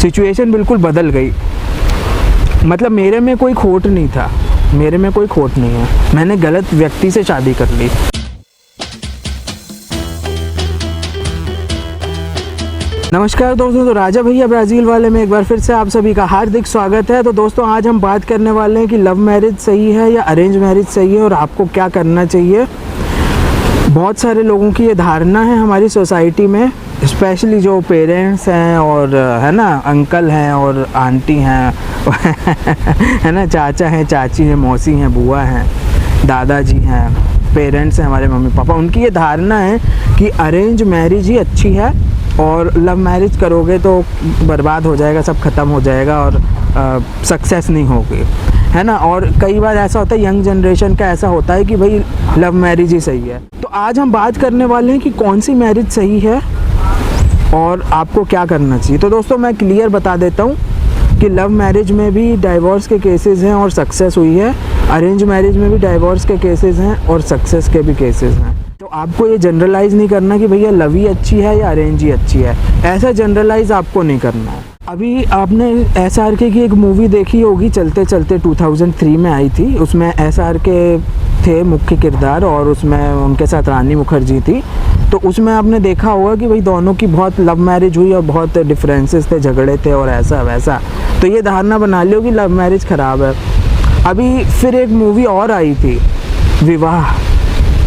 Situation बिल्कुल बदल गई। मतलब मेरे में कोई खोट नहीं था, मेरे में कोई खोट नहीं है, मैंने गलत व्यक्ति से शादी कर ली। नमस्कार दोस्तों, तो राजा भैया ब्राज़ील वाले में एक बार फिर से आप सभी का हार्दिक स्वागत है। तो दोस्तों आज हम बात करने वाले हैं कि लव मैरिज सही है या अरेंज मैरिज सही है और आपको क्या करना चाहिए। बहुत सारे लोगों की ये धारणा है हमारी सोसाइटी में, स्पेशली जो पेरेंट्स हैं और है ना अंकल हैं और आंटी हैं है ना, चाचा हैं, चाची हैं, मौसी हैं, बुआ हैं, दादाजी हैं, पेरेंट्स हैं हमारे मम्मी पापा, उनकी ये धारणा है कि अरेंज मैरिज ही अच्छी है और लव मैरिज करोगे तो बर्बाद हो जाएगा, सब ख़त्म हो जाएगा और सक्सेस नहीं होगी, है ना। और कई बार ऐसा होता है, यंग जनरेशन का ऐसा होता है कि भाई लव मैरिज ही सही है। तो आज हम बात करने वाले हैं कि कौन सी मैरिज सही है और आपको क्या करना चाहिए। तो दोस्तों मैं क्लियर बता देता हूँ कि लव मैरिज में भी डाइवोर्स के केसेस हैं और सक्सेस हुई है, अरेंज मैरिज में भी डाइवोर्स के केसेस हैं और सक्सेस के भी केसेस हैं। तो आपको ये जनरलाइज़ नहीं करना कि भैया लव ही अच्छी है या अरेंज ही अच्छी है, ऐसा जनरलाइज़ आपको नहीं करना है। अभी आपने SRK की एक मूवी देखी होगी, चलते चलते 2003 में आई थी, उसमें SRK थे मुख्य किरदार और उसमें उनके साथ रानी मुखर्जी थी। तो उसमें आपने देखा होगा कि भाई दोनों की बहुत लव मैरिज हुई और बहुत डिफरेंसेस थे, झगड़े थे और ऐसा वैसा। तो ये धारणा बना लियो कि लव मैरिज ख़राब है। अभी फिर एक मूवी और आई थी विवाह,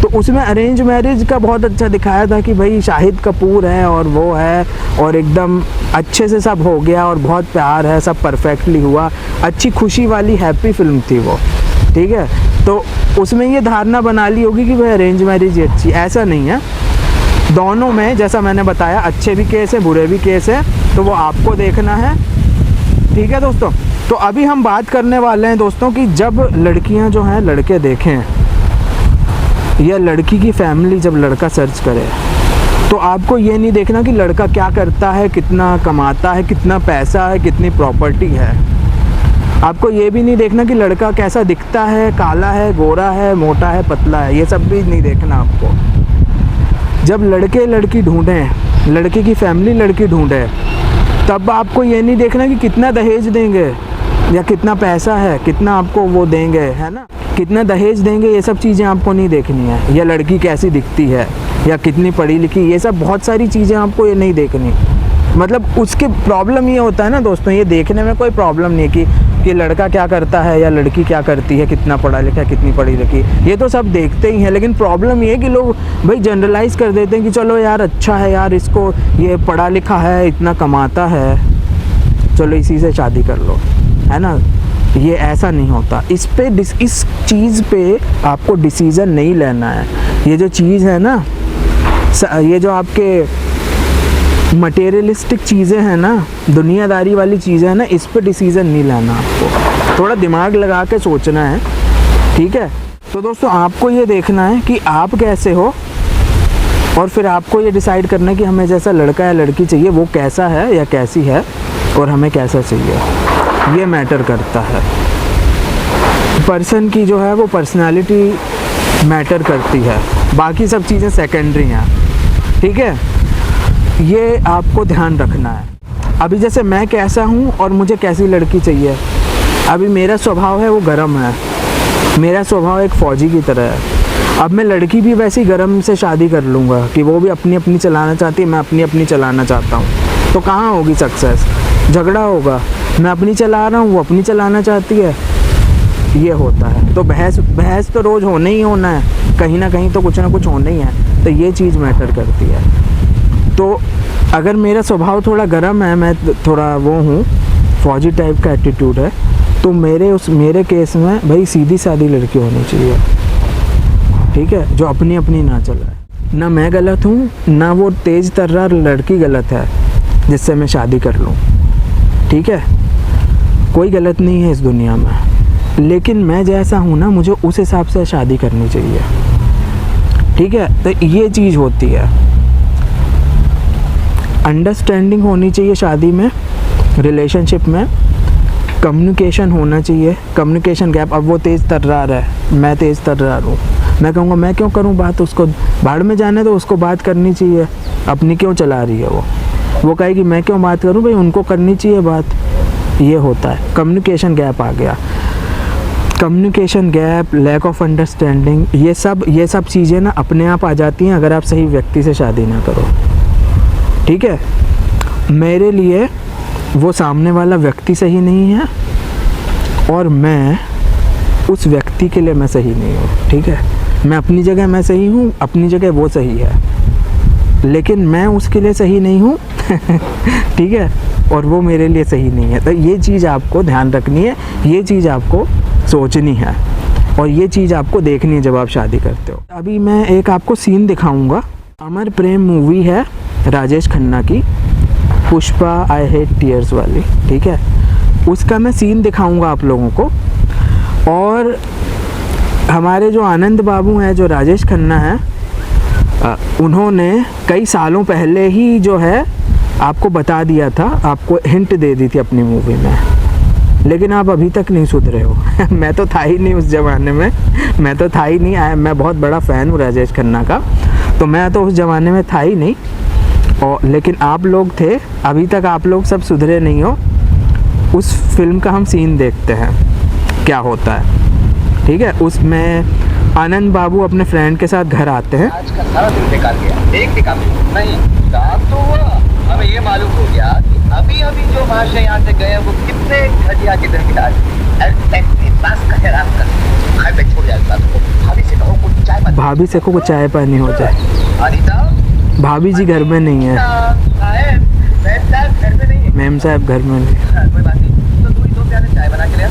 तो उसमें अरेंज मैरिज का बहुत अच्छा दिखाया था कि भाई शाहिद कपूर है और वो है और एकदम अच्छे से सब हो गया और बहुत प्यार है, सब परफेक्टली हुआ, अच्छी खुशी वाली हैप्पी फिल्म थी वो, ठीक है। तो उसमें ये धारणा बना ली होगी कि भाई अरेंज मैरिज ही अच्छी, ऐसा नहीं है। दोनों में जैसा मैंने बताया अच्छे भी केस है, बुरे भी केस है, तो वो आपको देखना है, ठीक है दोस्तों। तो अभी हम बात करने वाले हैं दोस्तों कि जब लड़कियां जो हैं लड़के देखें या लड़की की फैमिली जब लड़का सर्च करे, तो आपको ये नहीं देखना कि लड़का क्या करता है, कितना कमाता है, कितना पैसा है, कितनी प्रॉपर्टी है। आपको ये भी नहीं देखना कि लड़का कैसा दिखता है, काला है, गोरा है, मोटा है, पतला है, ये सब भी नहीं देखना आपको। जब लड़के लड़की ढूंढें, लड़के की फैमिली लड़की ढूंढे, तब आपको ये नहीं देखना कि कितना दहेज देंगे या कितना पैसा है, कितना आपको वो देंगे, है ना, कितना दहेज देंगे, ये सब चीज़ें आपको नहीं देखनी है। या लड़की कैसी दिखती है या कितनी पढ़ी लिखी, ये सब बहुत सारी चीज़ें आपको ये नहीं देखनी। मतलब उसके प्रॉब्लम ये होता है ना दोस्तों, ये देखने में कोई प्रॉब्लम नहीं है कि लड़का क्या करता है या लड़की क्या करती है, कितना पढ़ा लिखा है, कितनी पढ़ी लिखी, ये तो सब देखते ही हैं। लेकिन प्रॉब्लम ये है कि लोग भाई जनरलाइज़ कर देते हैं कि चलो यार अच्छा है यार, इसको ये पढ़ा लिखा है, इतना कमाता है, चलो इसी से शादी कर लो, है ना। ये ऐसा नहीं होता। इस चीज़ पे आपको डिसीज़न नहीं लेना है। ये जो चीज़ है ना, ये जो आपके मटेरियलिस्टिक चीज़ें हैं ना, दुनियादारी वाली चीज़ें हैं ना, इस पे डिसीज़न नहीं लेना आपको, थोड़ा दिमाग लगा के सोचना है, ठीक है। तो दोस्तों आपको ये देखना है कि आप कैसे हो और फिर आपको ये डिसाइड करना है कि हमें जैसा लड़का या लड़की चाहिए वो कैसा है या कैसी है और हमें कैसा चाहिए, ये मैटर करता है। पर्सन की जो है वो पर्सनालिटी मैटर करती है, बाकी सब चीज़ें सेकेंडरी हैं, ठीक है। ये आपको ध्यान रखना है। अभी जैसे मैं कैसा हूँ और मुझे कैसी लड़की चाहिए, अभी मेरा स्वभाव है वो गरम है, मेरा स्वभाव एक फ़ौजी की तरह है। अब मैं लड़की भी वैसी गरम से शादी कर लूँगा कि वो भी अपनी अपनी चलाना चाहती है, मैं अपनी अपनी चलाना चाहता हूँ, तो कहाँ होगी सक्सेस, झगड़ा होगा। मैं अपनी चला रहा हूँ, वो अपनी चलाना चाहती है, ये होता है। तो बहस तो रोज़ होना ही होना है, कहीं ना कहीं तो कुछ ना कुछ होना ही है, तो ये चीज़ मैटर करती है। तो अगर मेरा स्वभाव थोड़ा गर्म है, मैं थोड़ा वो हूँ, फौजी टाइप का एटीट्यूड है, तो मेरे केस में भाई सीधी सादी लड़की होनी चाहिए, ठीक है, जो अपनी अपनी ना चलाए। ना मैं गलत हूँ, ना वो तेज़ तर्रार लड़की गलत है जिससे मैं शादी कर लूँ, ठीक है। कोई गलत नहीं है इस दुनिया में, लेकिन मैं जैसा हूँ ना, मुझे उस हिसाब से शादी करनी चाहिए, ठीक है। तो ये चीज़ होती है, अंडरस्टैंडिंग होनी चाहिए शादी में, रिलेशनशिप में, कम्युनिकेशन होना चाहिए, कम्युनिकेशन गैप। अब वो तेज़ तर्रार है, मैं तेज़ तर्रार हूँ, मैं कहूँगा मैं क्यों करूँ बात, उसको भाड़ में जाने दो, उसको बात करनी चाहिए, अपनी क्यों चला रही है वो, वो कहे कि मैं क्यों बात करूं, भाई उनको करनी चाहिए बात। ये होता है, कम्युनिकेशन गैप आ गया। Communication gap, lack of understanding, ये सब चीज़ें ना अपने आप आ जाती हैं अगर आप सही व्यक्ति से शादी ना करो। ठीक है, मेरे लिए वो सामने वाला व्यक्ति सही नहीं है और मैं उस व्यक्ति के लिए मैं सही नहीं हूँ। ठीक है, मैं अपनी जगह मैं सही हूँ, अपनी जगह वो सही है, लेकिन मैं उसके लिए सही नहीं हूँ ठीक है, और वो मेरे लिए सही नहीं है। तो ये चीज़ आपको ध्यान रखनी है, ये चीज़ आपको सोचनी है और ये चीज़ आपको देखनी है जब आप शादी करते हो। अभी मैं एक आपको सीन दिखाऊंगा। अमर प्रेम मूवी है राजेश खन्ना की, पुष्पा आई हेट टीयर्स वाली। ठीक है, उसका मैं सीन दिखाऊंगा आप लोगों को। और हमारे जो आनंद बाबू हैं, जो राजेश खन्ना हैं, उन्होंने कई सालों पहले ही जो है आपको बता दिया था, आपको हिंट दे दी थी अपनी मूवी में, लेकिन आप अभी तक नहीं सुधरे हो मैं तो था ही नहीं उस ज़माने में, मैं तो था ही नहीं। मैं बहुत बड़ा फ़ैन हूँ राजेश खन्ना का, तो मैं तो उस ज़माने में था ही नहीं। और लेकिन आप लोग थे, अभी तक आप लोग सब सुधरे नहीं हो। उस फिल्म का हम सीन देखते हैं क्या होता है। ठीक है, उसमें आनंद बाबू अपने फ्रेंड के साथ घर आते हैं। आज का सारा दिन बेकार गया, एक भी काम नहीं। काम तो हुआ, हमें ये मालूम हो गया कि अभी अभी जो महाशय यहाँ से गए वो कितने घटिया के दिन बिता भाभी से को चाय पानी हो जाए। भाभी जी घर में नहीं है, घर में नहीं है, मैम साहब घर में नहीं। कोई बात नहीं, तो तू ही 2 प्याले चाय बना के ले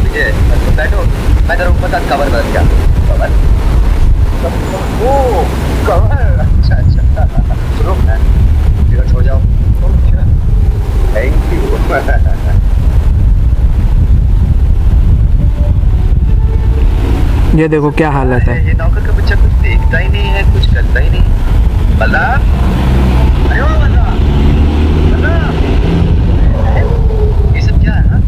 विजय, तुम बैठो, मैं तेरे ऊपर साथ कवर बदल गया। कवर? ओ कवर, अच्छा अच्छा, सुनो टिकट हो जाओ। थैंक यू ये देखो क्या हालत है। ये नौकर का बच्चा कुछ देखता ही नहीं है, कुछ करता ही नहीं। बल्ला, अरे ओ बल्ला, बल्ला, ये सब क्या है? हाँ,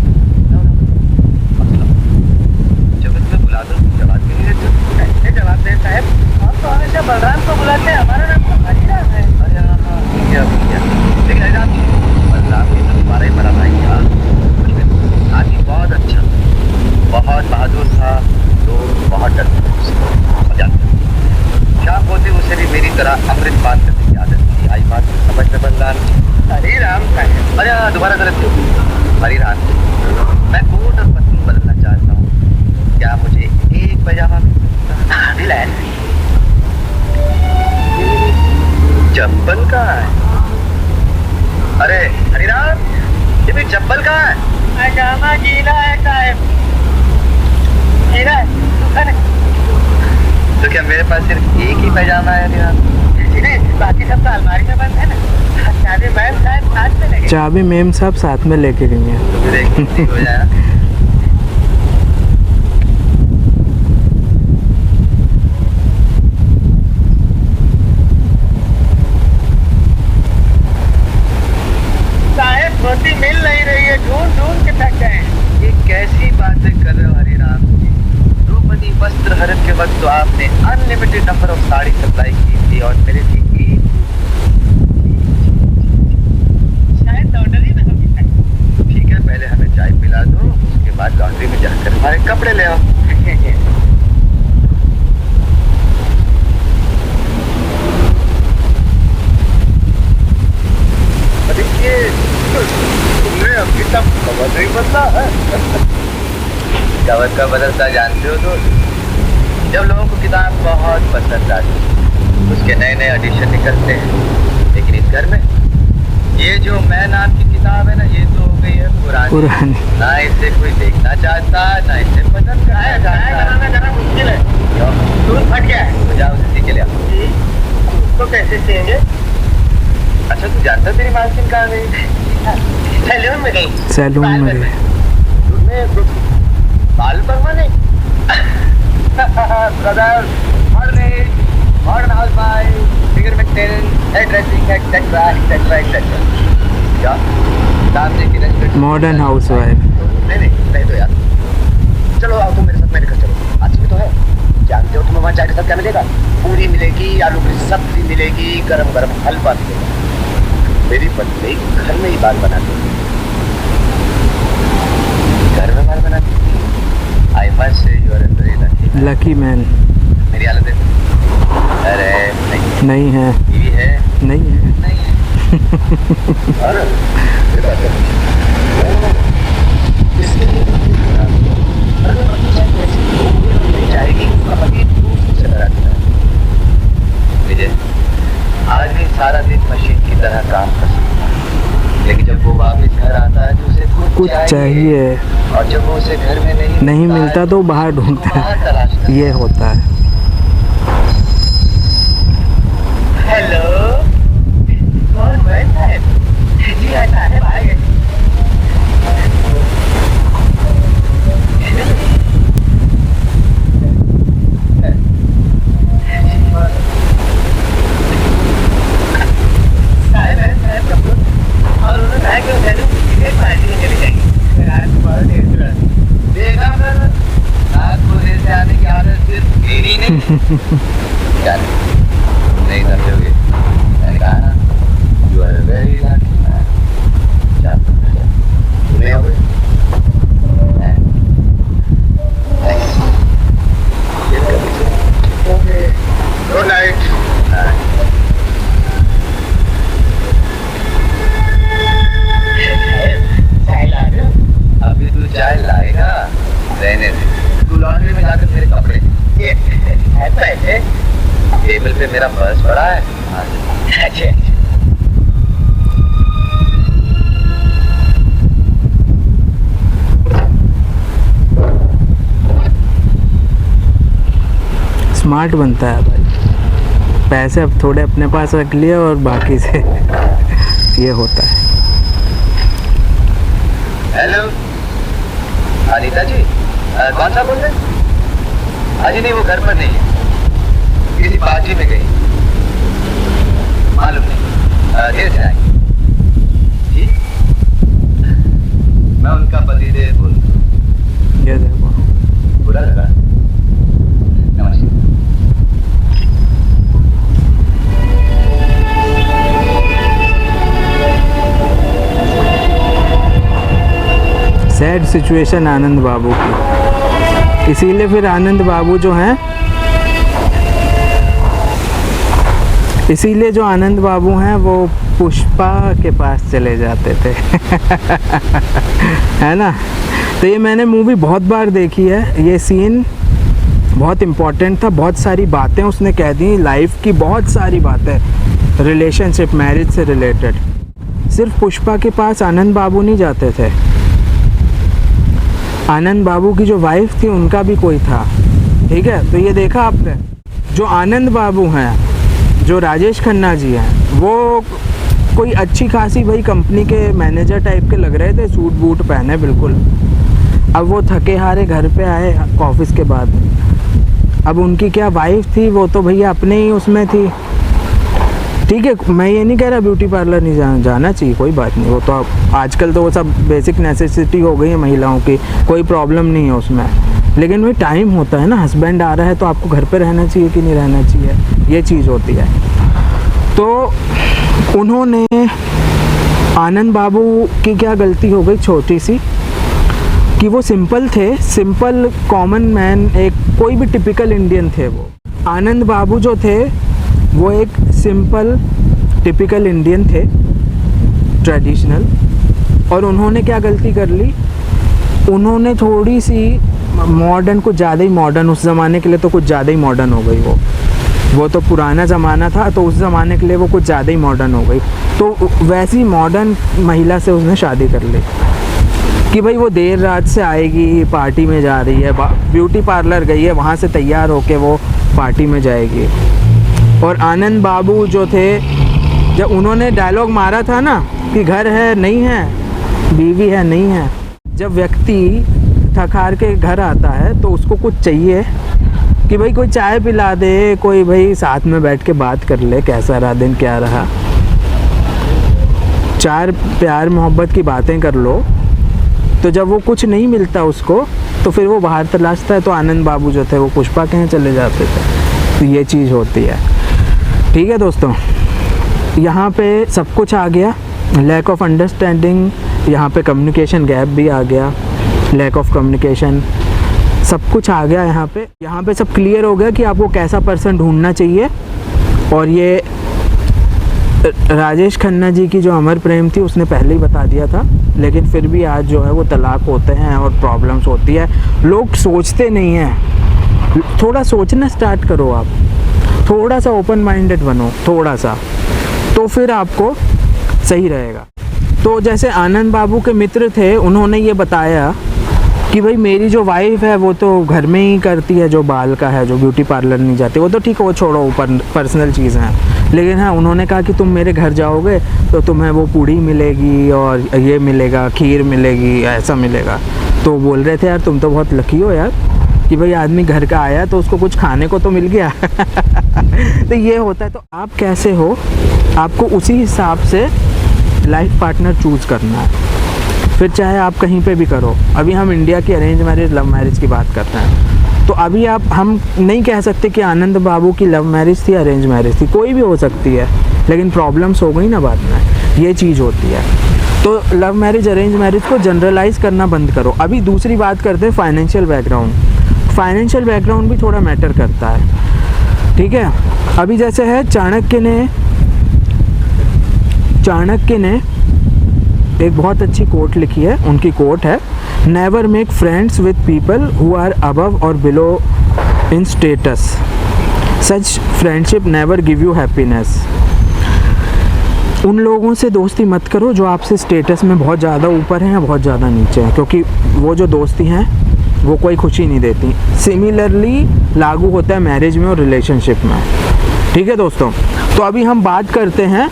जब इसमें बुला दो जवाब भी नहीं देते। कैसे जवाब दे साहब? आप तो हमेशा बलराम को बुलाते हैं, हमारा नाम तो हरिराम है। अरे हाँ, क्या लेकिन हरिराम बलराम ये तो तुम्हारा ही बड़ा भाई था। आदमी बहुत अच्छा, बहुत बहादुर था, तो बहुत डरता। शाम होते उसे भी मेरी तरह अमृत पान करने की आदत थी। आई बात समझ में बलराम? हरिराम का है। अरे दोबारा गलत क्यों? हरिराम, मैं कोट और पत्नी बदलना चाहता हूँ, क्या मुझे एक पैजामा मिल है? चप्पल कहाँ है? अरे हरिराम, ये भी चप्पल कहाँ है? पैजामा गीला है साहब, गीला है। तो क्या मेरे पास सिर्फ एक ही पैजामा है हरिराम? बाकी सब तो अलमारी में बंद है ना। चाबी मैम साहब साथ में लेके, चाबी मैम साहब साथ में लेके गई हैं। हो जाएगा। साहब धोती मिल नहीं रही है, ढूंढ ढूंढ के थक गए। ये कैसी बातें कर रहे हो हरिराम? द्रौपदी वस्त्र हरण के वक्त तो आपने unlimited number of sari supply की थी और मेरे लिए शायद लॉन्ड्री में होगी। ठीक है, पहले हमें चाय पिला दो, उसके बाद लॉन्ड्री में जाकर हमारे कपड़े ले आओ। देखिए, तुमने अभी तक कवर नहीं बदला है। कवर का बदलता जानते हो तो जब लोगों को किताब बहुत पसंद आती है, उसके नए नए एडिशन निकलते हैं, लेकिन इस घर में ये जो मैं नाम की किताब है ना, ये तो हो गई है पुरानी। ना इसे कोई देखना चाहता, ना इसे पसंद करना। जरा मुश्किल है, दूध फट गया है, तो जाओ उसे के ले आओ। तो कैसे सीएंगे? अच्छा तू जानता तेरी मालकिन कहाँ गई? सैलून में गई। सैलून में गई। बाल बनवाने? Brother, modern housewife, figure maintenance, hair dressing, etcetera etcetera etcetera. क्या सामने की रेस्टोरेंट? Modern housewife. नहीं तो यार, चलो आओ तुम मेरे साथ, मेरे घर चलो। आज भी तो है, जानते हो तुम्हें वहाँ चाय के साथ क्या मिलेगा? पूरी मिलेगी, आलू की सब्जी मिलेगी, गरम गरम हलवा मिलेगा। मेरी पत्नी घर में ही बाल बनाती थी, घर में बाल बनाती थी। I must say you are very lucky man. मेरी हालत है, अरे नहीं है, ये है, नहीं है, नहीं है। और जाएगी आज भी सारा दिन मशीन की तरह काम कर सकता है, लेकिन जब वो वापस घर आता है तो उसे कुछ चाहिए और जब वो उसे घर में नहीं मिलता तो बाहर ढूंढता है। ये होता है। हेलो, कौन बैठा है? जी आता है भाई। नहीं समझोगे, मैंने कहा ना, you are very lucky man. नहीं हो गए? Good night. अभी तू चाय लाएगा? रहने दे, तू लॉन्ड्री में जाकर मेरे कपड़े ऐसा है, टेबल पे मेरा पर्स पड़ा है। अच्छा स्मार्ट बनता है भाई। पैसे अब थोड़े अपने पास रख लिए और बाकी से ये होता है। हेलो अनीता जी, कौन सा बोल रहे हैं? अजी नहीं, वो घर पर नहीं है, किसी पार्टी में गई, मालूम नहीं, देर से आएंगे। जी, मैं उनका पतिदेव बोल रहा हूँ। ये देखो, बुरा लगा? नमस्कार। सैड सिचुएशन आनंद बाबू की, इसीलिए फिर आनंद बाबू जो हैं, इसीलिए जो आनंद बाबू हैं वो पुष्पा के पास चले जाते थे। है ना? तो ये मैंने मूवी बहुत बार देखी है। ये सीन बहुत इम्पोर्टेंट था, बहुत सारी बातें उसने कह दी, लाइफ की बहुत सारी बातें, रिलेशनशिप, मैरिज से रिलेटेड। सिर्फ पुष्पा के पास आनंद बाबू नहीं जाते थे, आनंद बाबू की जो वाइफ थी उनका भी कोई था। ठीक है, तो ये देखा आपने, जो आनंद बाबू हैं, जो राजेश खन्ना जी हैं, वो कोई अच्छी खासी भाई कंपनी के मैनेजर टाइप के लग रहे थे, सूट बूट पहने बिल्कुल। अब वो थके हारे घर पे आए ऑफिस के बाद, अब उनकी क्या वाइफ थी, वो तो भैया अपने ही उसमें थी। ठीक है, मैं ये नहीं कह रहा ब्यूटी पार्लर नहीं जाना चाहिए, कोई बात नहीं, वो तो आजकल तो वो सब बेसिक नेसेसिटी हो गई है महिलाओं की, कोई प्रॉब्लम नहीं है उसमें। लेकिन वही टाइम होता है ना, हस्बैंड आ रहा है तो आपको घर पे रहना चाहिए कि नहीं रहना चाहिए, ये चीज़ होती है। तो उन्होंने, आनंद बाबू की क्या गलती हो गई छोटी सी, कि वो सिंपल थे, सिंपल कॉमन मैन, एक कोई भी टिपिकल इंडियन थे वो। आनंद बाबू जो थे वो एक सिंपल टिपिकल इंडियन थे, ट्रेडिशनल। और उन्होंने क्या गलती कर ली, उन्होंने थोड़ी सी मॉडर्न, कुछ ज़्यादा ही मॉडर्न, उस ज़माने के लिए तो कुछ ज़्यादा ही मॉडर्न हो गई वो तो पुराना ज़माना था, तो उस ज़माने के लिए वो कुछ ज़्यादा ही मॉडर्न हो गई। तो वैसी मॉडर्न महिला से उसने शादी कर ली कि भाई वो देर रात से आएगी, पार्टी में जा रही है, ब्यूटी पार्लर गई है, वहाँ से तैयार होके वो पार्टी में जाएगी। और आनंद बाबू जो थे, जब उन्होंने डायलॉग मारा था ना कि घर है नहीं है, बीवी है नहीं है, जब व्यक्ति थक हार के घर आता है तो उसको कुछ चाहिए कि भाई कोई चाय पिला दे, कोई भाई साथ में बैठ के बात कर ले, कैसा रहा दिन, क्या रहा, चार प्यार मोहब्बत की बातें कर लो। तो जब वो कुछ नहीं मिलता उसको, तो फिर वो बाहर तलाशता है। तो आनंद बाबू जो थे वो पुष्पा के यहाँ चले जाते थे। तो ये चीज़ होती है। ठीक है दोस्तों, यहाँ पे सब कुछ आ गया, लैक ऑफ अंडरस्टैंडिंग, यहाँ पे कम्युनिकेशन गैप भी आ गया, लैक ऑफ कम्युनिकेशन, सब कुछ आ गया यहाँ पे सब क्लियर हो गया कि आपको कैसा पर्सन ढूंढना चाहिए। और ये राजेश खन्ना जी की जो अमर प्रेम थी उसने पहले ही बता दिया था, लेकिन फिर भी आज जो है वो तलाक होते हैं और प्रॉब्लम्स होती है। लोग सोचते नहीं हैं, थोड़ा सोचना स्टार्ट करो आप, थोड़ा सा ओपन माइंडेड बनो, थोड़ा सा, तो फिर आपको सही रहेगा। तो जैसे आनंद बाबू के मित्र थे, उन्होंने ये बताया कि भाई मेरी जो वाइफ है वो तो घर में ही करती है, जो बाल का है, जो ब्यूटी पार्लर नहीं जाती, वो तो ठीक है, वो छोड़ो, ऊपर पर्सनल चीज़ें हैं। लेकिन हाँ, उन्होंने कहा कि तुम मेरे घर जाओगे तो तुम्हें वो पूड़ी मिलेगी और ये मिलेगा, खीर मिलेगी, ऐसा मिलेगा। तो बोल रहे थे यार तुम तो बहुत लकी हो यार कि भाई आदमी घर का आया तो उसको कुछ खाने को तो मिल गया। तो ये होता है। तो आप कैसे हो, आपको उसी हिसाब से लाइफ पार्टनर चूज़ करना है, फिर चाहे आप कहीं पे भी करो। अभी हम इंडिया की अरेंज मैरिज, लव मैरिज की बात करते हैं, तो अभी हम नहीं कह सकते कि आनंद बाबू की लव मैरिज थी, अरेंज मैरिज थी, कोई भी हो सकती है, लेकिन प्रॉब्लम्स हो गई ना बाद में, ये चीज़ होती है। तो लव मैरिज, अरेंज मैरिज को जनरलाइज करना बंद करो। अभी दूसरी बात करते हैं फाइनेंशियल बैकग्राउंड। फाइनेंशियल बैकग्राउंड भी थोड़ा मैटर करता है, ठीक है। अभी जैसे है चाणक्य ने एक बहुत अच्छी कोट लिखी है, उनकी कोट है, never make friends with people who are above or below in status, such friendship never give you happiness. उन लोगों से दोस्ती मत करो जो आपसे स्टेटस में बहुत ज़्यादा ऊपर हैं या बहुत ज़्यादा नीचे हैं, क्योंकि वो जो दोस्ती हैं वो कोई खुशी नहीं देती। सिमिलरली लागू होता है मैरिज में और रिलेशनशिप में, ठीक है दोस्तों। तो अभी हम बात करते हैं,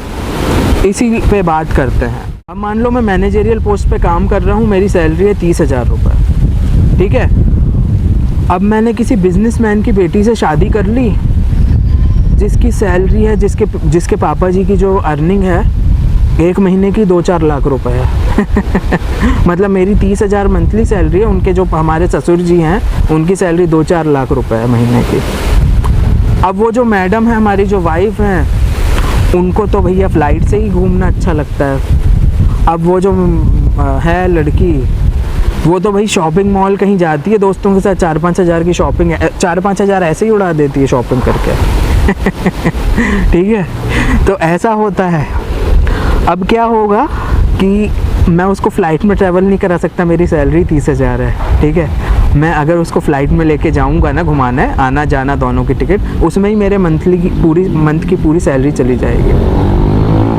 इसी पे बात करते हैं। अब मान लो मैं मैनेजरियल पोस्ट पे काम कर रहा हूँ, मेरी सैलरी है 30,000 रुपये, ठीक है। अब मैंने किसी बिजनेसमैन की बेटी से शादी कर ली, जिसकी सैलरी है, जिसके पापा जी की जो अर्निंग है एक महीने की 2-4 लाख रुपए है। मतलब मेरी 30,000 मंथली सैलरी है, उनके जो हमारे ससुर जी हैं उनकी सैलरी 2-4 लाख रुपए है महीने की। अब वो जो मैडम है, हमारी जो वाइफ हैं, उनको तो भैया फ़्लाइट से ही घूमना अच्छा लगता है। अब वो जो है लड़की, वो तो भाई शॉपिंग मॉल कहीं जाती है दोस्तों के साथ, 4-5 हज़ार की शॉपिंग, 4-5 हज़ार ऐसे ही उड़ा देती है शॉपिंग करके। ठीक है, तो ऐसा होता है। अब क्या होगा कि मैं उसको फ़्लाइट में ट्रैवल नहीं करा सकता, मेरी सैलरी 30,000 है, ठीक है। मैं अगर उसको फ़्लाइट में लेके जाऊंगा ना, घुमाना है, आना जाना दोनों की टिकट, उसमें ही मेरे मंथ की पूरी सैलरी चली जाएगी,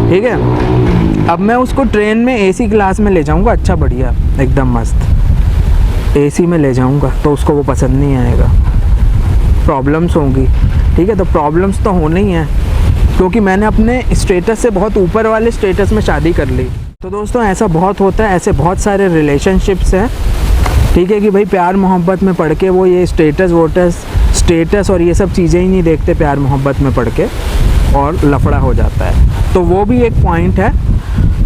ठीक है। अब मैं उसको ट्रेन में एसी क्लास में ले जाऊंगा, अच्छा बढ़िया एकदम मस्त एसी में ले जाऊंगा, तो उसको वो पसंद नहीं आएगा, प्रॉब्लम्स होंगी, ठीक है। तो प्रॉब्लम्स तो होनी ही है, क्योंकि मैंने अपने स्टेटस से बहुत ऊपर वाले स्टेटस में शादी कर ली। तो दोस्तों ऐसा बहुत होता है, ऐसे बहुत सारे रिलेशनशिप्स हैं, ठीक है, कि भाई प्यार मोहब्बत में पढ़ के वो ये स्टेटस और ये सब चीज़ें ही नहीं देखते प्यार मोहब्बत में पढ़ के, और लफड़ा हो जाता है। तो वो भी एक पॉइंट है।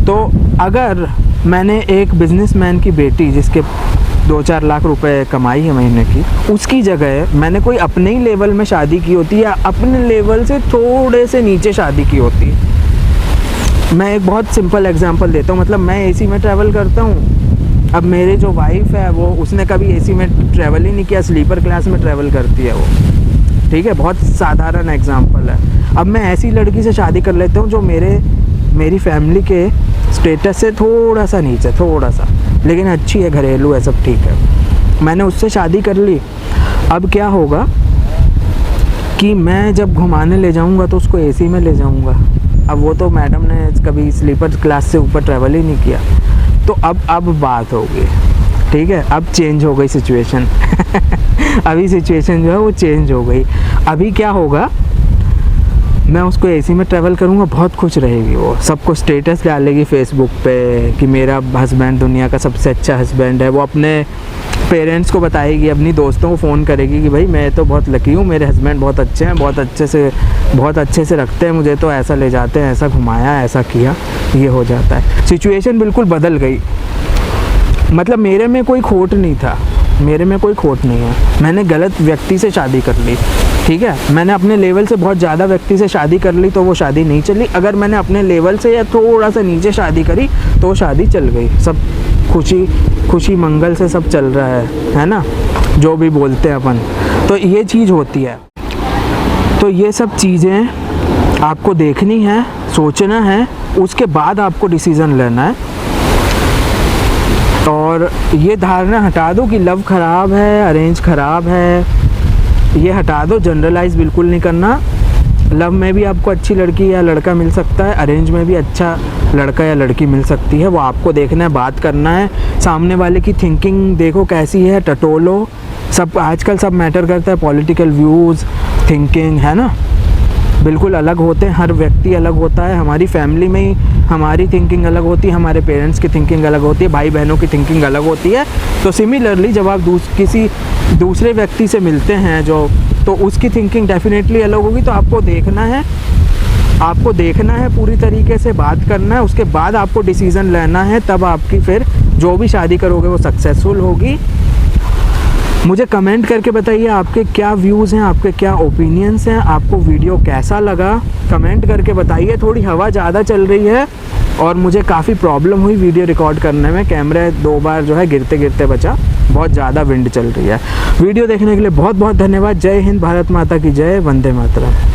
तो अगर मैंने एक बिजनेसमैन की बेटी जिसके 2-4 लाख रुपए कमाई है महीने की, उसकी जगह मैंने कोई अपने ही लेवल में शादी की होती या अपने लेवल से थोड़े से नीचे शादी की होती। मैं एक बहुत सिंपल एग्जांपल देता हूँ, मतलब मैं एसी में ट्रैवल करता हूँ, अब मेरी जो वाइफ है वो, उसने कभी एसी में ट्रैवल ही नहीं किया, स्लीपर क्लास में ट्रैवल करती है वो, ठीक है, बहुत साधारण एग्जांपल है। अब मैं ऐसी लड़की से शादी कर लेता हूँ जो मेरी फैमिली के स्टेटस से थोड़ा सा नीचे, थोड़ा सा, लेकिन अच्छी है, घरेलू है, सब ठीक है, मैंने उससे शादी कर ली। अब क्या होगा कि मैं जब घुमाने ले जाऊंगा तो उसको एसी में ले जाऊंगा। अब वो तो मैडम ने कभी स्लीपर क्लास से ऊपर ट्रैवल ही नहीं किया, तो अब बात होगी, ठीक है, अब चेंज हो गई सिचुएशन। अभी सिचुएशन जो है वो चेंज हो गई। अभी क्या होगा, मैं उसको एसी में ट्रैवल करूँगा, बहुत खुश रहेगी वो, सबको स्टेटस डालेगी फेसबुक पे कि मेरा हस्बैंड दुनिया का सबसे अच्छा हस्बैंड है। वो अपने पेरेंट्स को बताएगी, अपनी दोस्तों को फ़ोन करेगी कि भाई मैं तो बहुत लकी हूँ, मेरे हस्बैंड बहुत अच्छे हैं, बहुत अच्छे से रखते हैं मुझे, तो ऐसा ले जाते हैं, ऐसा घुमाया, ऐसा किया, ये हो जाता है। सिचुएशन बिल्कुल बदल गई, मतलब मेरे में कोई खोट नहीं था, मेरे में कोई खोट नहीं है। मैंने गलत व्यक्ति से शादी कर ली, ठीक है। मैंने अपने लेवल से बहुत ज़्यादा व्यक्ति से शादी कर ली तो वो शादी नहीं चली। अगर मैंने अपने लेवल से या थोड़ा सा नीचे शादी करी तो शादी चल गई। सब खुशी मंगल से सब चल रहा है ना, जो भी बोलते हैं अपन। तो ये चीज़ होती है। तो ये सब चीज़ें आपको देखनी है, सोचना है, उसके बाद आपको डिसीज़न लेना है। और ये धारणा हटा दो कि लव ख़राब है, अरेंज ख़राब है, ये हटा दो। जनरलाइज बिल्कुल नहीं करना। लव में भी आपको अच्छी लड़की या लड़का मिल सकता है, अरेंज में भी अच्छा लड़का या लड़की मिल सकती है। वो आपको देखना है, बात करना है, सामने वाले की थिंकिंग देखो कैसी है, टटोलो। सब आजकल सब मैटर करता है, पॉलिटिकल व्यूज़, थिंकिंग, है ना, बिल्कुल अलग होते हैं। हर व्यक्ति अलग होता है। हमारी फैमिली में ही हमारी थिंकिंग अलग होती है, हमारे पेरेंट्स की थिंकिंग अलग होती है, भाई बहनों की थिंकिंग अलग होती है। तो सिमिलरली जब आप किसी दूसरे व्यक्ति से मिलते हैं तो उसकी थिंकिंग डेफिनेटली अलग होगी। तो आपको देखना है पूरी तरीके से, बात करना है, उसके बाद आपको डिसीज़न लेना है। तब आपकी फिर जो भी शादी करोगे वो सक्सेसफुल होगी। मुझे कमेंट करके बताइए आपके क्या व्यूज़ हैं, आपके क्या ओपिनियंस हैं, आपको वीडियो कैसा लगा, कमेंट करके बताइए। थोड़ी हवा ज़्यादा चल रही है और मुझे काफ़ी प्रॉब्लम हुई वीडियो रिकॉर्ड करने में। कैमरा 2 बार जो है गिरते गिरते बचा, बहुत ज़्यादा विंड चल रही है। वीडियो देखने के लिए बहुत बहुत धन्यवाद। जय हिंद, भारत माता की जय, वंदे मातरम।